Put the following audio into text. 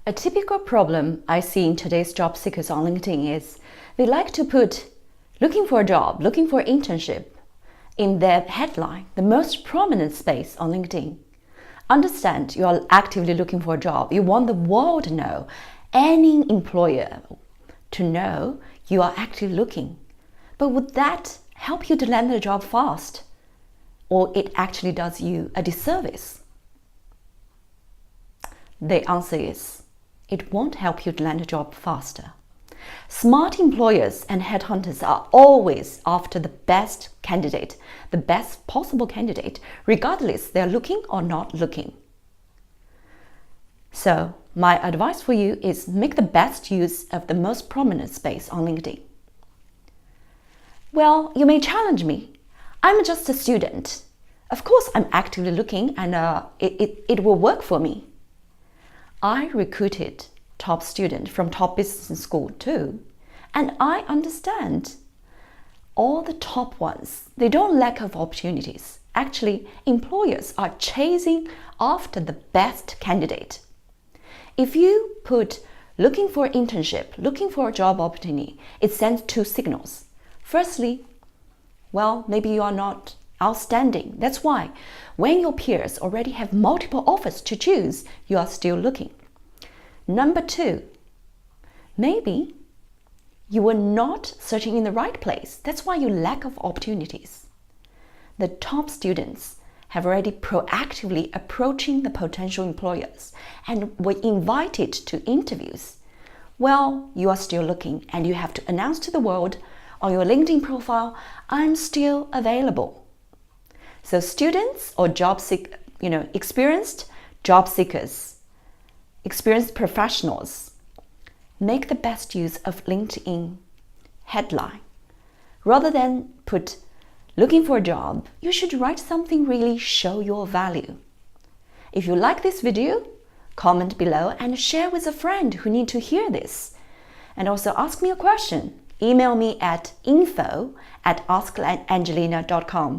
A typical problem I see in today's job seekers on LinkedIn is they like to put looking for a job, looking for an internship in their headline, the most prominent space on LinkedIn. Understand you are actively looking for a job. You want the world to know, any employer to know you are actively looking. But would that help you to land a job fast? Or it actually does you a disservice? The answer is, it won't help you to land a job faster. Smart employers and headhunters are always after the best candidate, the best possible candidate, regardless they're looking or not looking. So, my advice for you is make the best use of the most prominent space on LinkedIn. Well, you may challenge me. I'm just a student. Of course, I'm actively looking and it will work for me. I recruited top students from top business school too, and I understand all the top ones, they don't lack of opportunities. Actually, employers are chasing after the best candidate. If you put looking for internship, looking for a job opportunity, it sends two signals. Firstly, well, maybe you are not outstanding. That's why when your peers already have multiple offers to choose, you are still looking. Number two, maybe you were not searching in the right place. That's why you lack of opportunities. The top students have already proactively approaching the potential employers and were invited to interviews. Well, you are still looking and you have to announce to the world on your LinkedIn profile, I'm still available. So students or experienced job seekers, experienced professionals, make the best use of LinkedIn headline. Rather than put looking for a job, you should write something really show your value. If you like this video, comment below and share with a friend who need to hear this. And also ask me a question. Email me at info@askangelina.com.